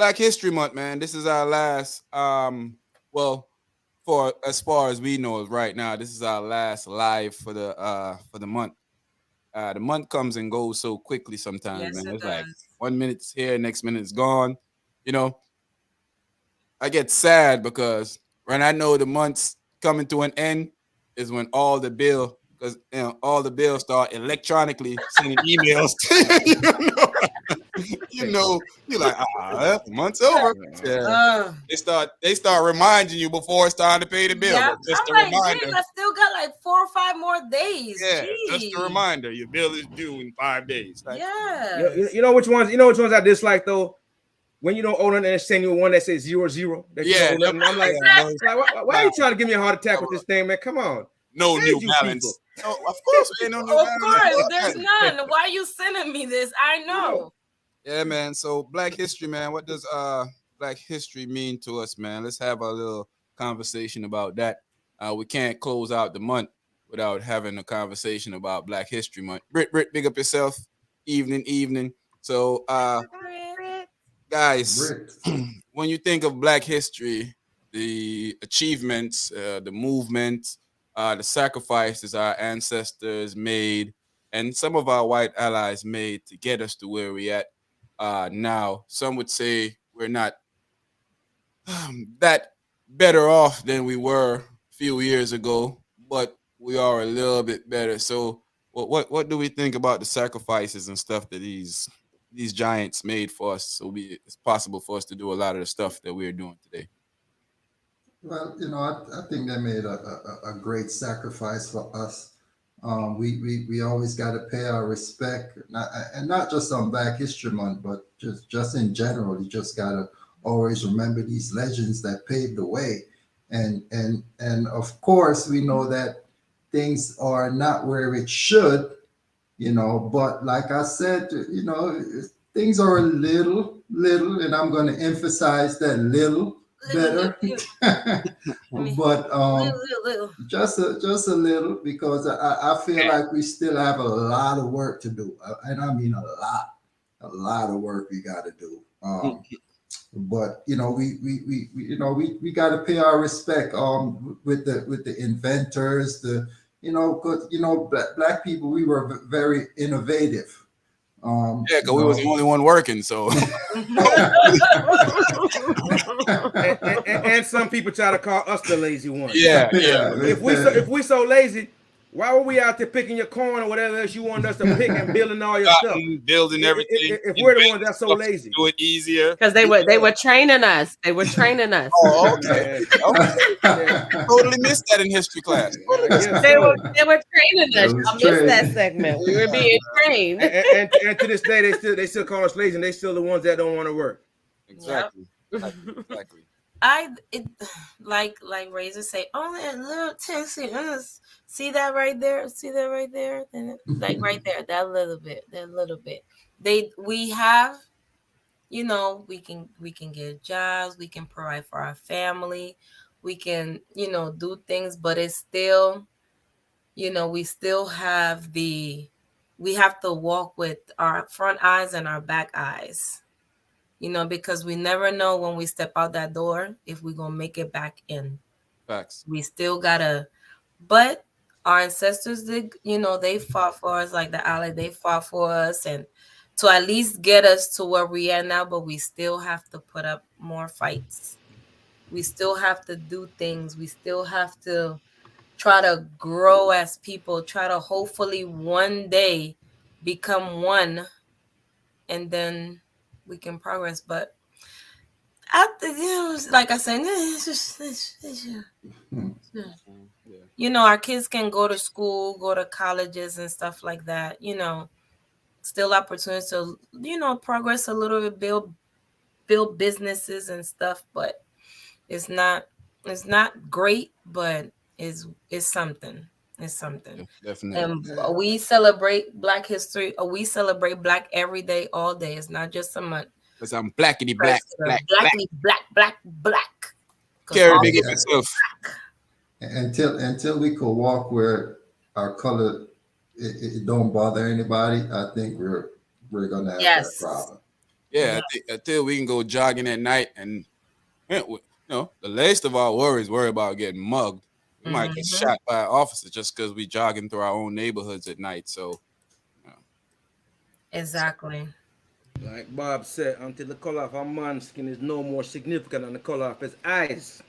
Black History Month, man. This is our last. Well, for as far as we know right now, this is our last live for the month. The month comes and goes so quickly sometimes, Yes, man. it It's like does. 1 minute it's here, next minute it's gone. You know, I get sad because when I know the month's coming to an end is when all the bill because all the bills start electronically sending emails. you know, you know, you're like, the month's over. Yeah. Uh, They start reminding you before it's time to pay the bill. yeah. But just a I'm like, reminder. dang, I still got like 4 or 5 more days. Yeah, just a Jeez. reminder. Your bill is due in 5 days. Like, come on. Yes. You know which ones? You know which ones I dislike though. When you don't own it and send you one that says 00 that you Yeah, don't own them, nothing. I'm like, yeah, those why are you trying to give me a heart attack with this thing, man? Come on. no Praise new you people. balance. No, of course ain't no new Of balance. course, Fuck there's that. none. Why are you sending me this? I know. Yeah, man. So Black History, man. What does Black History mean to us, man? Let's have a little conversation about that. We can't close out the month without having a conversation about Black History Month. Brit, big up yourself. Evening. So guys, Brick. when you think of Black history, the achievements, the movement, the sacrifices our ancestors made, and some of our white allies made to get us to where we at now. Some would say we're not that better off than we were a few years ago, but we are a little bit better. So, what do we think about the sacrifices and stuff that these giants made for us, so it's possible for us to do a lot of the stuff that we're doing today? Well, I think they made a great sacrifice for us. We always got to pay our respect, and not just on Black History Month, but just in general. You just got to always remember these legends that paved the way, and of course we know that things are not where it should, but like I said, things are a little, and I'm going to emphasize that little better. I mean, But little. just a little, because I feel like we still have a lot of work to do, and I mean a lot of work we got to do. But we got to pay our respect with the inventors, the because black people, we were very innovative. um Yeah, you because we was the know only one working. So And some people try to call us the lazy ones. yeah. yeah. If we so lazy, why were we out there picking your corn or whatever else you wanted us to pick and building all your stuff? Cotton, building everything, If we're the ones inventing that's so stuff to lazy. do it easier. Because they were training us. They were training us. Oh, okay. Yeah, Okay. yeah, Totally missed that in history class. I guess They were so. they were training It us. was Y'all missed that trade. segment. We were being trained. And to this day, they still call us lazy, and they still the ones that don't want to work. Yep. Exactly. It like Razor say, only a little testing. See that right there? See that right there? Like right there, that little bit, we have, we can get jobs, we can provide for our family, we can, do things, but it's still, we still we have to walk with our front eyes and our back eyes, because we never know when we step out that door if we're gonna make it back in. Facts. We still gotta, but our ancestors did, they fought for us, like the ally, they fought for us, and to at least get us to where we are now, but we still have to put up more fights. We still have to do things. We still have to try to grow as people, try to hopefully one day become one, and then we can progress. But after, like I said, our kids can go to school, go to colleges and stuff like that. Still opportunities to, progress a little bit, build businesses and stuff. But it's not it's not great, but it's something. It's something. Yeah, definitely. And we celebrate Black history. We celebrate Black every day, all day. It's not just a month. Because I'm blackity black, President, black, black. blackly black. Because Carry all big Yeah. up yourself. Until we could walk where our color, it don't bother anybody, I think we're gonna have that yes, problem. Yeah, until we can go jogging at night, and the least of our worries worry about getting mugged. We might get shot by an officer just because we jogging through our own neighborhoods at night. So, you know, Exactly. Like Bob said, until the color of a man's skin is no more significant than the color of his eyes.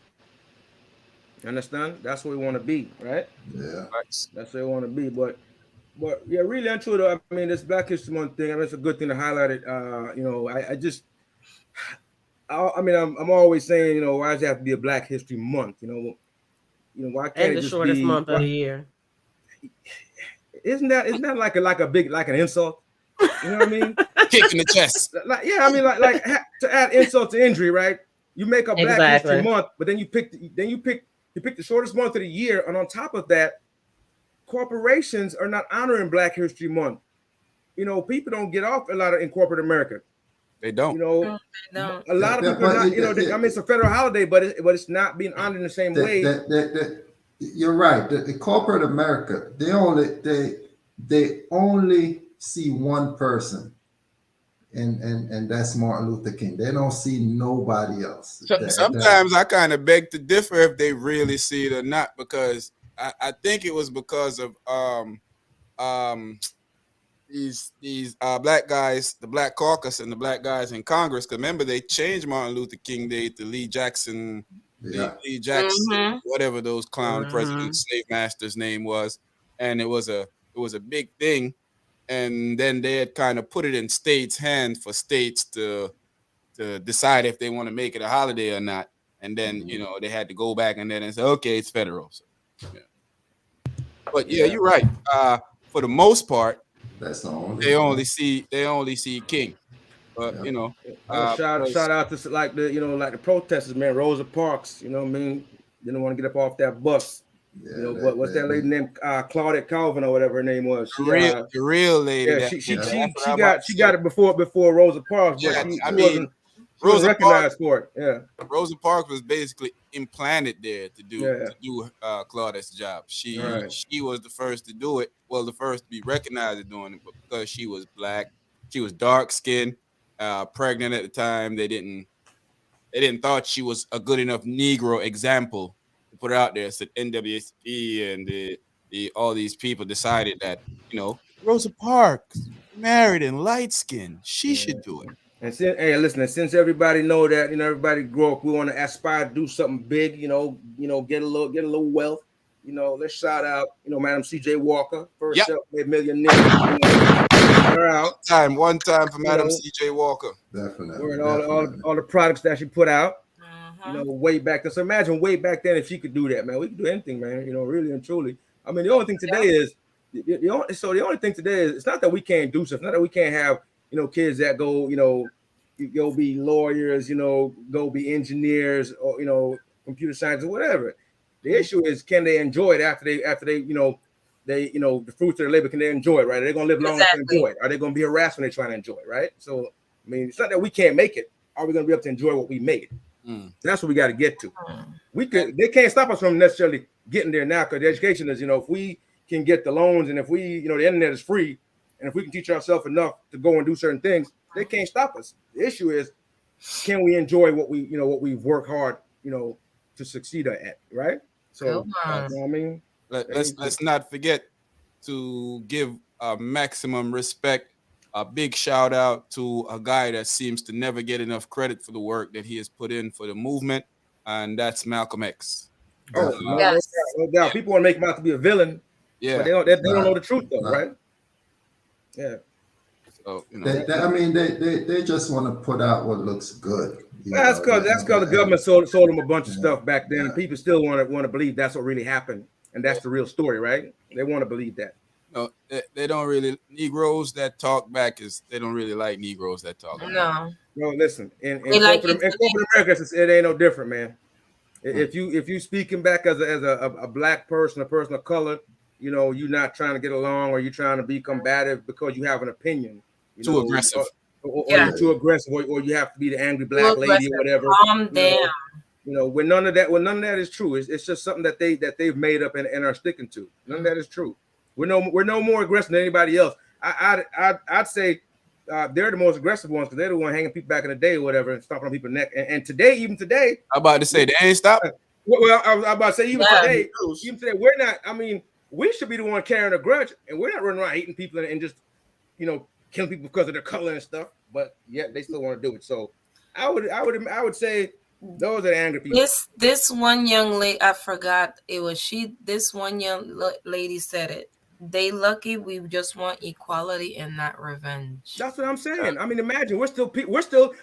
You understand? That's where we want to be, right? Yeah. facts. That's where we want to be. But yeah, really and true though. I mean, this Black History Month thing. I mean, it's a good thing to highlight it. I just, I mean, I'm always saying, why does it have to be a Black History Month? Why can't And it the just shortest be? month of the year. Isn't that like an insult? You know what I mean? Kick in the chest. Like, yeah, I mean, to add insult to injury, right? You make a Black History Exactly. Month, but then you pick the shortest month of the year, and on top of that, corporations are not honoring Black History Month. People don't get off a lot in corporate America. They don't. No. A lot of people are not. I mean, it's a federal holiday, but it's not being honored in the same way. You're right. The corporate America, they only see one person, and that's Martin Luther King. They don't see nobody else. Sometimes I kind of beg to differ if they really see it or not, because I think it was because of these black guys, the Black Caucus, and the black guys in Congress. Because remember, they changed Martin Luther King Day to Lee Jackson, Lee Jackson, whatever those clown president slave master's name was, and it was a big thing. And then they had kind of put it in states' hands for states to decide if they want to make it a holiday or not. And then they had to go back and then say, okay, it's federal. So, yeah. But yeah, you're right. For the most part, that's the only they only see King. But shout out to like the protesters, man. Rosa Parks, you know what I mean? Didn't want to get up off that bus. Yeah, what's that lady named Claudette Calvin or whatever her name was? The real lady. Yeah, she got it before Rosa Parks, but she wasn't recognized for it. Yeah, Rosa Parks was basically implanted there to do Claudette's job. She was the first to do it. Well, the first to be recognized as doing it, but because she was black, she was dark skinned, pregnant at the time. They didn't thought she was a good enough Negro example to put her out there. So NWSP and the all these people decided that Rosa Parks, married and light skinned, she should do it. And since everybody know that, everybody grow up, we want to aspire to do something big, get a little wealth. Let's shout out, Madam C.J. Walker, first self-made millionaire. Her out. One time for Madam C.J. Walker. Definitely. All the products that she put out, way back then. So imagine way back then if she could do that, man. We could do anything, man. Really and truly. I mean, the only thing today is the only thing today is it's not that we can't do stuff. It's not that we can't have kids that go go be lawyers, go be engineers or computer science or whatever. The issue is, can they enjoy it after they the fruits of their labor, can they enjoy it, right? Are they gonna live long enough to enjoy it? Are they gonna be harassed when they're trying to enjoy it, right? So I mean, it's not that we can't make it. Are we gonna be able to enjoy what we made? That's what we got to get to. They can't stop us from necessarily getting there now, because the education is, if we can get the loans, and if we, the internet is free, and if we can teach ourselves enough to go and do certain things, they can't stop us. The issue is, can we enjoy what we've worked hard, to succeed at, right? So, you know what I mean? Let's not forget to give maximum respect. A big shout out to a guy that seems to never get enough credit for the work that he has put in for the movement, and that's Malcolm X. Oh, no doubt. Yeah. People want to make him out to be a villain, but they don't know the truth, though, right? Yeah. So they just want to put out what looks good. That's because the government sold them a bunch of stuff back then. And people still want to believe that's what really happened, and that's the real story, right? They want to believe that. No, they don't really. Negroes that talk back they don't really like Negroes that talk back. No, listen. In corporate America, it ain't no different, man. If you speaking back as a black person, a person of color, you're not trying to get along, or you're trying to be combative because you have an opinion. Too aggressive. Or you're too aggressive, or you have to be the angry black lady or whatever. Calm down. When none of that is true. It's just something that they've made up and are sticking to. None of that is true. We're no more aggressive than anybody else. I'd say they're the most aggressive ones because they're the one hanging people back in the day or whatever and stomping on people's neck. And today, even today, I'm about to say they ain't stop. well, I was about to say Yeah. even today, we're not. I mean, we should be the one carrying a grudge, and we're not running around hating people and just, killing people because of their color and stuff. But yet they still want to do it. So I would say those are the angry people. This one young lady, I forgot it was she. This one young lady said it. They lucky we just want equality and not revenge. That's what I'm saying. I mean, imagine we're still people are still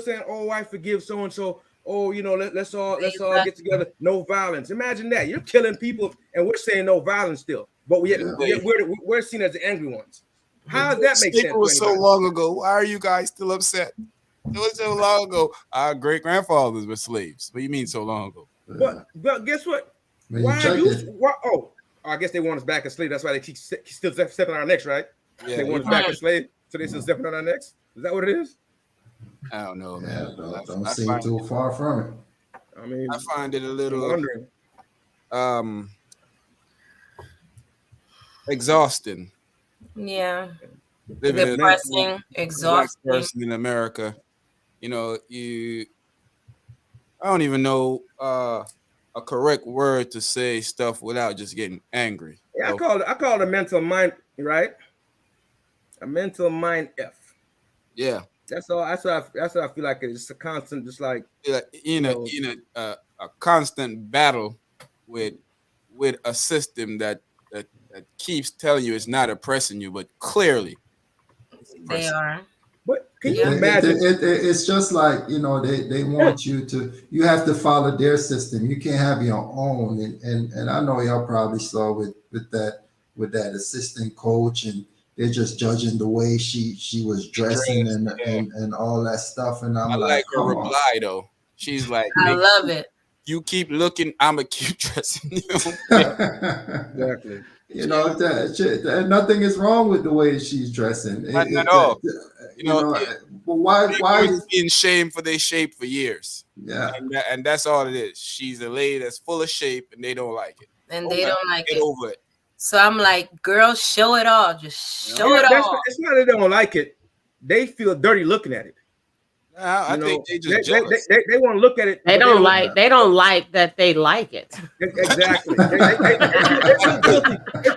saying, "Oh, I forgive so and so." Oh, let's all get together. No violence. Imagine that you're killing people, and we're saying no violence still, but we're seen as the angry ones. How does that make sense? It was so long ago. Why are you guys still upset? It was so long ago. Our great grandfathers were slaves. What do you mean so long ago? But guess what? Oh, I guess they want us back as slaves. That's why they keep still stepping on our necks, right? Yeah, they want us back as slaves, so they still stepping on our necks. Is that what it is? I don't know, man. Don't seem too far from it. I mean, I find it a little exhausting. Yeah. Living Depressing, exhausting. Black person in America. I don't even know a correct word to say stuff without just getting angry. Yeah, I call it a mental mind, right? A mental mind F. Yeah. That's all. That's what I feel like. It's a constant, just like in a constant battle with a system that keeps telling you it's not oppressing you, but clearly they are. But can you imagine? It's just like they want you have to follow their system. You can't have your own. And I know y'all probably saw with that assistant coach, and they're just judging the way she was dressing and all that stuff. And I'm like her reply though. She's like, I love it. You keep looking, I'ma keep dressing you. Exactly. Nothing is wrong with the way she's dressing. Not at all. But why is being shamed for their shape for years? Yeah, and that's all it is. She's a lady that's full of shape, and they don't like it. And they don't like it. Get over it. So I'm like, girl, show it all. Just show it all. It's not that they don't like it. They feel dirty looking at it. I think they just jealous. They want to look at it. They don't like that they like it. Exactly. They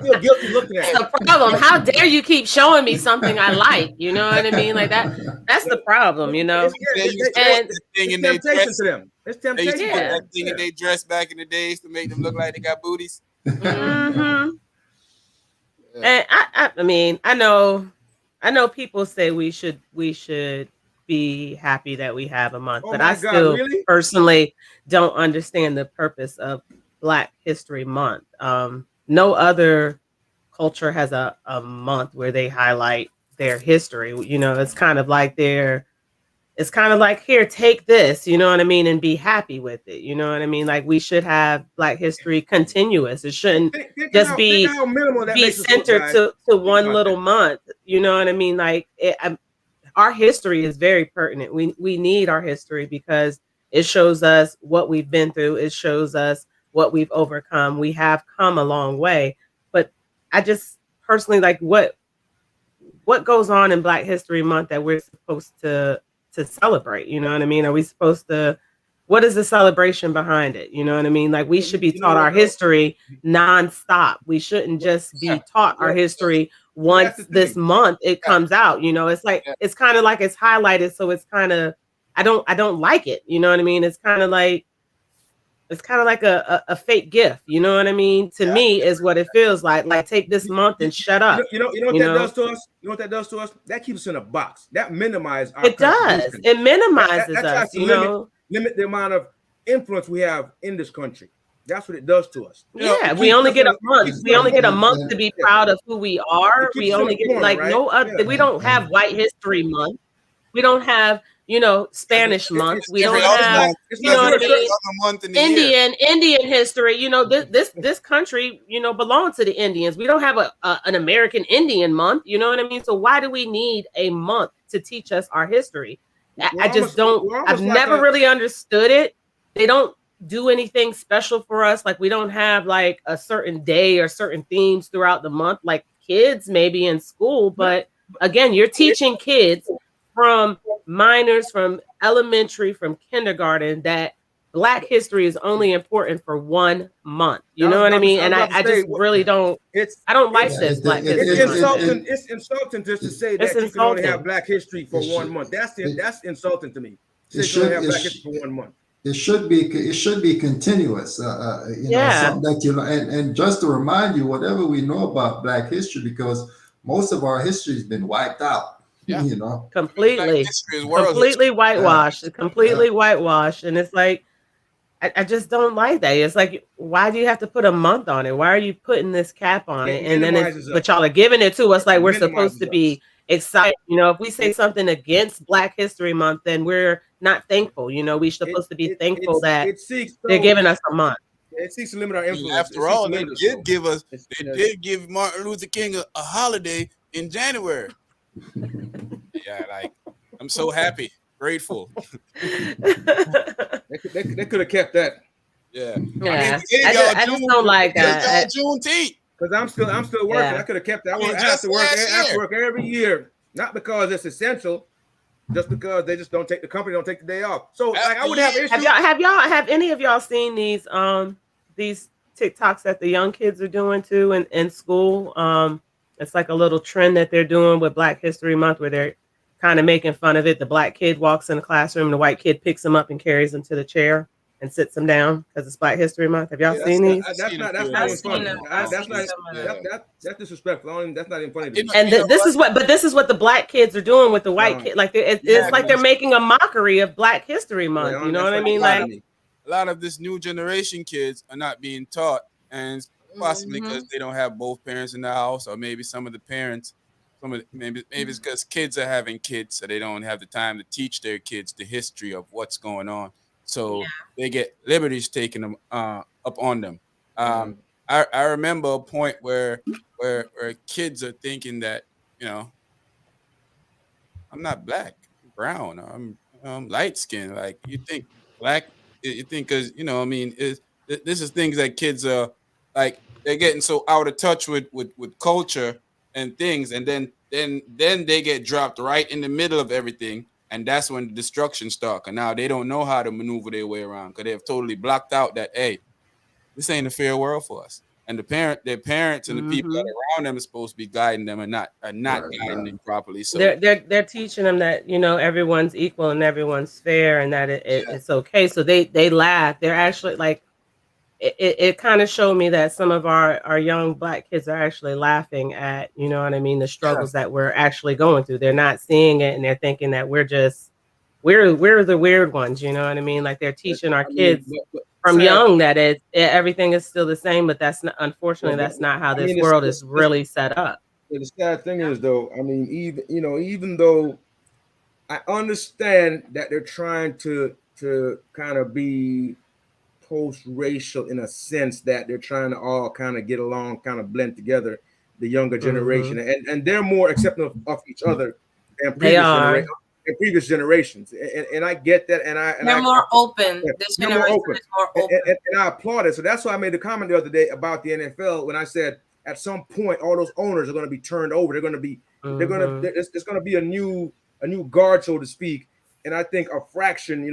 feel guilty looking at it. That's the problem. How dare you keep showing me something I like? You know what I mean? Like that. That's the problem. It's temptation to them. It's temptation. That thing in their dress back in the days to make them look like they got booties. Mm-hmm. And I mean, I know people say we should be happy that we have a month, but I still personally don't understand the purpose of Black History Month. No other culture has a month where they highlight their history. It's kind of like here, take this, you know what I mean, and be happy with it. You know what I mean? Like we should have Black history continuous. It shouldn't just be centered to one little month. You know what I mean? Like our history is very pertinent. We need our history because it shows us what we've been through. It shows us what we've overcome. We have come a long way. But I just personally like what goes on in Black History Month that we're supposed to celebrate. You know what I mean? Are we supposed to? What is the celebration behind it? You know what I mean? Like we should be taught our history nonstop. We shouldn't just be taught our history once this month it comes out. It's like it's kind of like it's highlighted, so it's kind of I don't like it. You know what I mean? It's kind of like a fake gift. You know what I mean? To me, is what it feels like. Like take this month and shut up. You know what that does to us? You know what that does to us? That keeps us in a box. That minimizes our It does. It minimizes us. Limit the amount of influence we have in this country. That's what it does to us. Yeah, we only get a month. We only get a month to be proud of who we are. We only get no other. We don't have White History Month. We don't have Spanish month. We don't have Indian history. This country belongs to the Indians. We don't have an American Indian month. You know what I mean? So why do we need a month to teach us our history? I just don't. I've never really understood it. They don't do anything special for us. Like we don't have like a certain day or certain themes throughout the month, like kids maybe in school, but again, you're teaching kids from minors, from elementary, from kindergarten, that Black history is only important for 1 month. You know what I mean? I was And about to I say, just really don't. it's I don't like Yeah, this Black History Month thing. It's insulting just to say It's that you can only have insulting. Black history for it should 1 month. it, That's insulting to me. Say it you can only should have it, Black sh- history for 1 month. it should be continuous. Yeah, Something that and just to remind you, whatever we know about Black history, because most of our history has been wiped out. Yeah. You know. Black completely, history is world history. completely Yeah, whitewashed, yeah. completely whitewashed, and it's like I just don't like that. It's like, why do you have to put a month on it? Why are you putting this cap on it? It And then minimizes but us. y'all are giving it to us like It we're supposed minimizes to us. be excited. If we say something against Black History Month, then we're not thankful. We're supposed to be thankful that it seeks they're so giving us a month. it seeks to limit our I mean, influence. It after seeks to all, they limit us. did give us, It's, they did give Martin Luther King a holiday in January. Yeah, like I'm so happy, grateful. they could have kept that. Yeah, Yeah, they gave y'all I just June, don't like they gave that. y'all Juneteenth. Because I'm still working. Yeah. I could have kept that. I mean, I have just to work. last I have to year. work every year, not because it's essential, just because they just don't take the company don't take the day off. So like I would have After issues. Have any of y'all seen these TikToks that the young kids are doing too in school? It's like a little trend that they're doing with Black History Month where they're kind of making fun of it. The Black kid walks in the classroom, the white kid picks him up and carries him to the chair and sits him down because it's Black History Month. Have y'all Yeah, seen these? That's not I've even seen funny. them. I've That's seen not some of them. that's disrespectful. That's not even funny to me. And this is what, but this is what the Black kids are doing with the white kid. Like it's like they're making a mockery of Black History Month. You know what I mean? Like a lot of this new generation kids are not being taught, and possibly because they don't have both parents in the house, or maybe some of the parents, maybe it's because kids are having kids, so they don't have the time to teach their kids the history of what's going on. So they get liberties taken them up on them. I remember a point where kids are thinking that I'm not black, I'm brown, I'm light skinned. Like you think black, you think because I mean, this is things that kids are like they're getting so out of touch with culture and things, and then they get dropped right in the middle of everything, and that's when the destruction starts. And now they don't know how to maneuver their way around because they have totally blocked out that this ain't a fair world for us. And their parents and the people that are around them are supposed to be guiding them and not guiding them properly. So they're teaching them that everyone's equal and everyone's fair and that it's okay. So they laugh. They're actually like it kind of showed me that some of our young Black kids are actually laughing at the struggles that we're actually going through. They're not seeing it and they're thinking that we're the weird ones. You know what I mean? Like they're teaching our kids from young that everything is still the same, but that's not, unfortunately that's not how this world is really set up. The sad thing is though, I mean, even though I understand that they're trying to kind of be post-racial in a sense that they're trying to all kind of get along, kind of blend together, the younger generation, and they're more accepting of each other than previous generations, and I get that, They're more open. This generation is more open, and I applaud it. So that's why I made the comment the other day about the NFL when I said at some point all those owners are going to be turned over. They're going to be it's going to be a new guard, so to speak. And I think a fraction,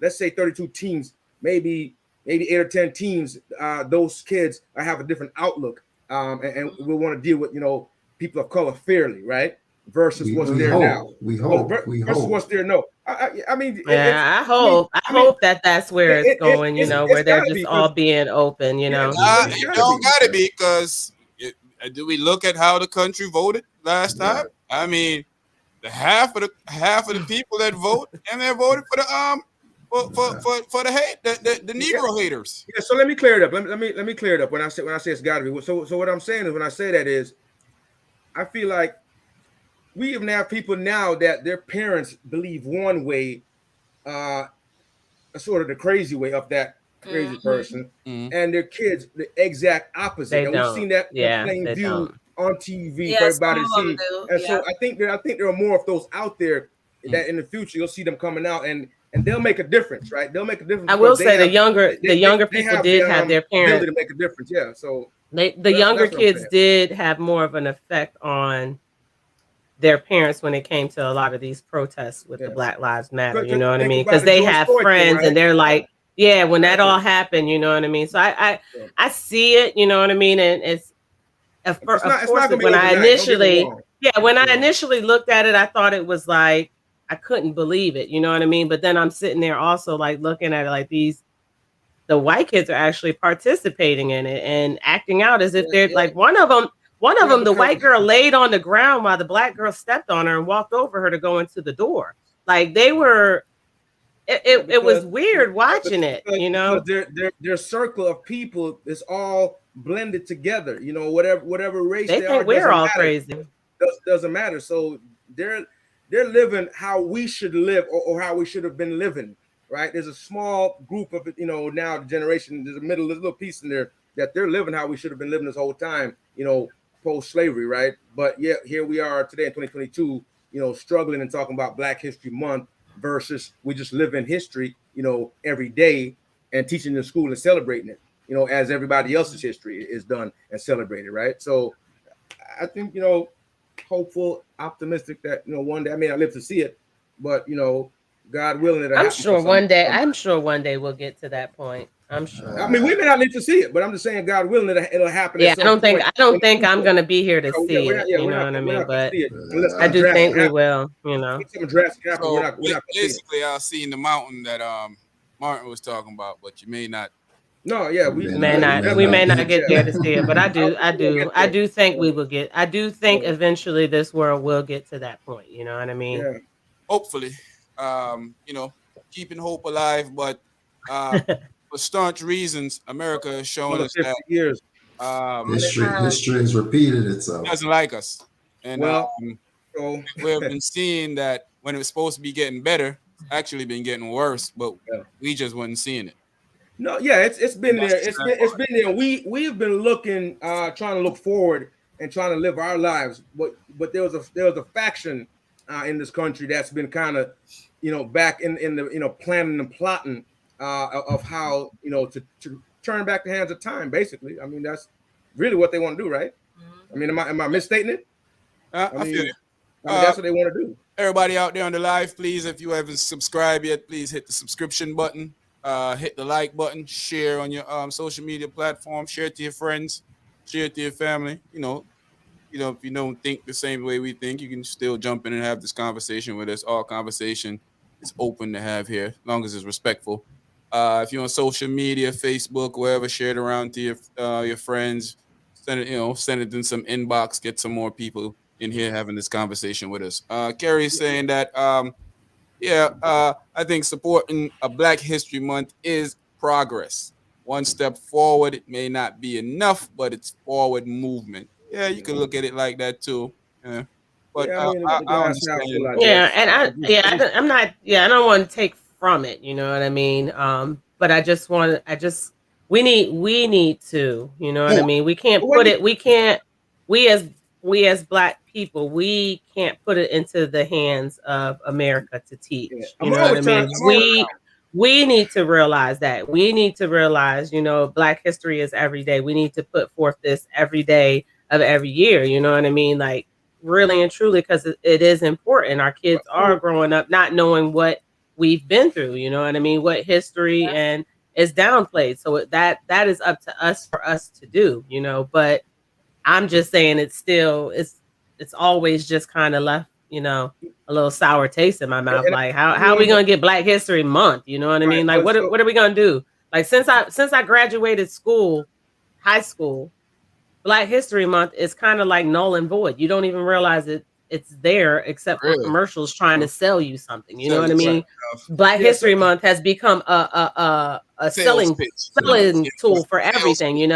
let's say 32 teams, maybe 8 or 10 teams, those kids have a different outlook, and we want to deal with people of color fairly, right? Versus what's there now. We hope. Versus what's there now. I mean, I hope that's where it's going. Where they're just all being open. It don't gotta be because do we look at how the country voted last time? I mean, the half of the people that vote and they voted for the for the hate the Negro haters. Yeah. So let me clear it up. Let me clear it up. When I say it's got to be. So what I'm saying is when I say that is, I feel like we even have people now that their parents believe one way, sort of the crazy way of that crazy person, and their kids the exact opposite. And we've seen that plain view on TV for everybody to see. And so I think there are more of those out there that in the future you'll see them coming out and they'll make a difference, right? They'll make a difference. I will say the younger people did have their parents to make a difference. Yeah. So the younger kids did have more of an effect on their parents when it came to a lot of these protests with the Yeah. Black Lives Matter. You 'Cause know what I think mean? about Because the they George have Floyd thing, friends right? and they're like, yeah, when that Exactly. all happened, you know what I mean? So So, I see it, you know what I mean? And it's of it's not course gonna be when I overnight. Don't get me initially wrong. yeah, when I You know. initially looked at it, I thought it was like I couldn't believe it, you know what I mean? But then I'm sitting there also like looking at it like the white kids are actually participating in it and acting out as if Yeah, they're yeah, like one of them, the because white girl laid on the ground while the black girl stepped on her and walked over her to go into the door. Like they were it, yeah, it, it was weird watching it, you because know. their circle of people is all blended together. You know, whatever race They they are think we're doesn't all matter. crazy. Doesn't matter. So they're they're living how we should live, or how we should have been living. Right? There's a small group of now the generation. There's there's a little piece in there that they're living how we should have been living this whole time. Post slavery, right? But yet here we are today in 2022. Struggling and talking about Black History Month versus we just live in history. Every day and teaching in school and celebrating it. As everybody else's history is done and celebrated, right? So I think hopeful, optimistic that one day I may not live to see it, but God willing, it'll I'm happen for sure one day. somebody. I'm sure one day we'll get to that point. I'm I sure. mean, we may not live to see it, but I'm just saying, God willing, it'll happen at Yeah, I some don't think point I in don't the think I'm future. gonna be here to Yeah, see we're not. it. Yeah, You we're know not. what I We're mean? not gonna But see it unless I something do drastic think we happens. will. You know. If something drastic happens, we're So not. We're not gonna see it. basically, I'll see the mountain that Martin was talking about, but you may not. No, yeah, We we may May not, we not. may We definitely. may not not get get Yeah, there to see it, but I I don't do. think I we're gonna get do. I there. do think So, we will get. I do think so, eventually this world will get to that point. You know what I mean? yeah, Hopefully, keeping hope alive, but uh, for staunch reasons, America has shown another us that 50 years. um, history has repeated itself. doesn't like us, and Well, so we've been seeing that when it was supposed to be getting better, it's actually been getting worse, but yeah. we just wasn't seeing it. No, yeah, it's been And that's there. the sad It's part. been there. We've been looking, trying to look forward and trying to live our lives. But there was a faction in this country that's been kind of, back in the planning and plotting of how to turn back the hands of time. Basically, I mean that's really what they want to do, right? I mean, am I misstating it? I I feel mean, you. that's what they want to do. Everybody out there on the live, please, if you haven't subscribed yet, please hit the subscription button, hit the like button, share on your social media platform, share it to your friends, share it to your family. If you don't think the same way we think, you can still jump in and have this conversation with us. All conversation is open to have here, as long as it's respectful. If you're on social media, Facebook, wherever, share it around to your friends. Send it in some inbox. Get some more people in here having this conversation with us. Carrie's saying that I think supporting a Black History Month is progress. One step forward. It may not be enough, but it's forward movement. Yeah, you could look at it like that too. Yeah. But Yeah, I mean, I, the I glass half full, understand. I Yeah, guess. and I'm not. Yeah, I don't want to take from it. You know what I mean? But I just want. We need to. You know what I More. mean? We can't But when put you, it. We can't. We as we as Black people, we can't put it into the hands of America to yeah, teach. You know what I mean? I'm always We need to realize that. We need to realize, Black history is every day. We need to put forth this every day of every year. You know what I mean? Like really and truly, because it is important. Our kids are growing up not knowing what we've been through. You know what I mean? What history and is downplayed. So that is up to us for us to do. But I'm just saying it's always just kind of left, a little sour taste in my mouth. and Like how are I, we gonna get Black History Month? You know what I right, mean? Like but what are we gonna do? Like since I graduated high school, Black History Month is kind of like null and void. You don't even realize it's there except for Really? commercials trying to sell you something. You know Sell what I you some right, mean? Black yeah, so History Month has become a sales selling pitch. selling It's tool a for sales everything. pitch.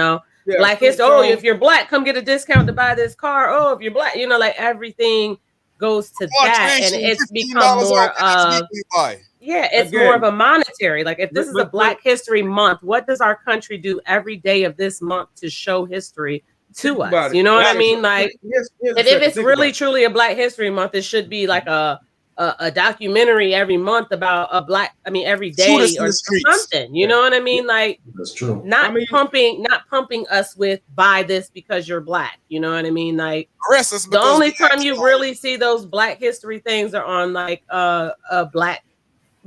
yeah, Black so History. Oh, so if you're Black, come get a discount to buy this car. Oh, if you're Black, like everything goes to that, and Congratulations, it's become $15 more off the next of vehicle you buy. yeah, it's more of again, a monetary. Like if this is a but Black History Month, what does our country do every day of this month to show history think to us? about it. You know what I Okay, so mean? Like, here's a and if second. it's Think about really it. truly a Black History Month, it should be like a a documentary every month about a black, every Shoot us day in or the streets. something. You know what I mean? Like, That's true. not pumping us with buy this because you're black. You know what I mean? Like, Arrest us the because only we time you actually- really see those Black history things are on like a black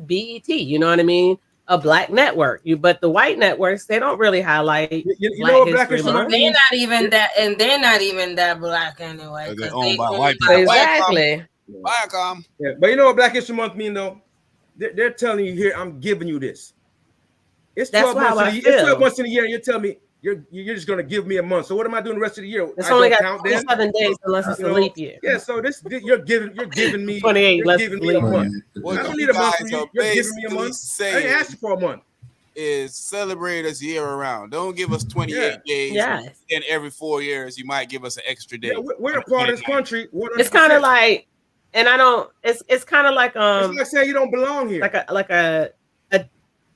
BET. You know what I mean? A black network. But the white networks, they don't really highlight you know what Black History Month They're means? not even that, and they're not even that black anyway. They're Because owned they by own white by people. Exactly. Viacom. Yeah, but you know what Black History Month mean though? They're telling you here, I'm giving you this. It's 12 That's months how in I the year. It's 12 feel. months in the year, and you're telling me you're just gonna give me a month. So what am I doing the rest of the year? It's I only don't got count then. 27 days unless it's You a know, leap year. Yeah, so you're giving me 28 you're less giving me leap a year. month. What I don't you need a month guys from you. are You're giving me a basically month. I saying didn't ask you for a month. is celebrate us year around. Don't give us 28 days. Yes. And every 4 years, you might give us an extra day. Yeah, we're a part of this country. 100%. It's kind of like, and I don't. It's kind of like it's like saying you don't belong here.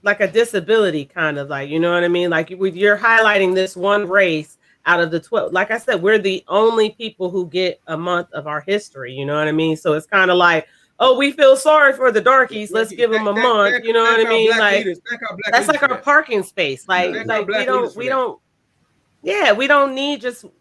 Like a disability kind of, like, you know what I mean? Like, you're highlighting this one race out of the 12. Like I said, we're the only people who get a month of our history. You know what I mean? So it's kind of like, oh, we feel sorry for the darkies. Let's give them a month. You know what I mean? Like, that's like our parking space. Like we don't. Yeah, we don't need to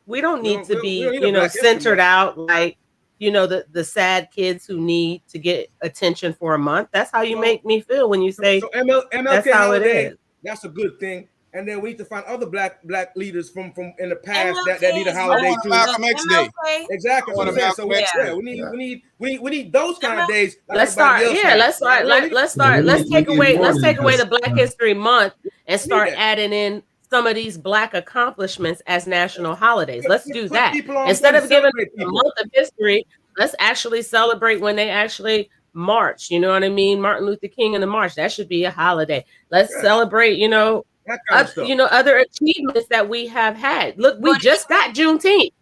be, centered out like, the sad kids who need to get attention for a month. That's how you make me feel when you say MLK that's how it holiday, is. That's a good thing. And then we need to find other black leaders from in the past that need a holiday too. Malcolm X Day. Exactly. What I'm saying. So we need those kind of days. Like Let's start. Yeah, let's start. Let's take away the Black History Month and start adding in some of these black accomplishments as national holidays. Let's do that. Instead of giving a month of history, let's actually celebrate when they actually march. You know what I mean? Martin Luther King and the march. That should be a holiday. Let's celebrate, other achievements that we have had. Look, we just got Juneteenth.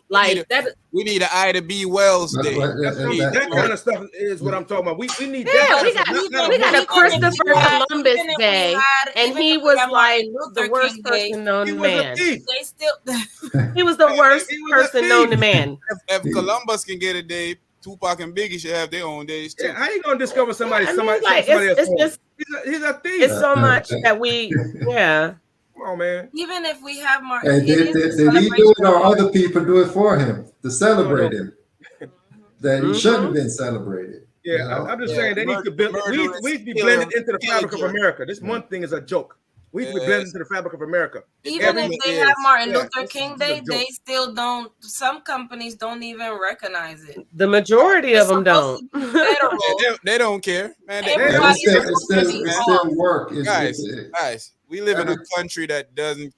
Like that. We need an Ida B. Wells Day. That kind of stuff is what I'm talking about. We need that. We got a Christopher Columbus Day, and he was like the worst person known to man. He was the worst person known to man. If Columbus can get a day, Tupac and Biggie should have their own days too. Yeah, how you gonna discover somebody else? He's a thief. It's so much that we, Come on, man. Even if we have Martin, did he do it or other people do it for him to celebrate him? That he shouldn't have been celebrated. Yeah, I'm just saying they need to build. We need to be blended into the fabric of America. This month thing is a joke. We need to be blended into the fabric of America. Even if they have Martin Luther King Day, they still don't. Some companies don't even recognize it. The majority of them don't. They don't care, man. It's still work. Guys, we live in a country that doesn't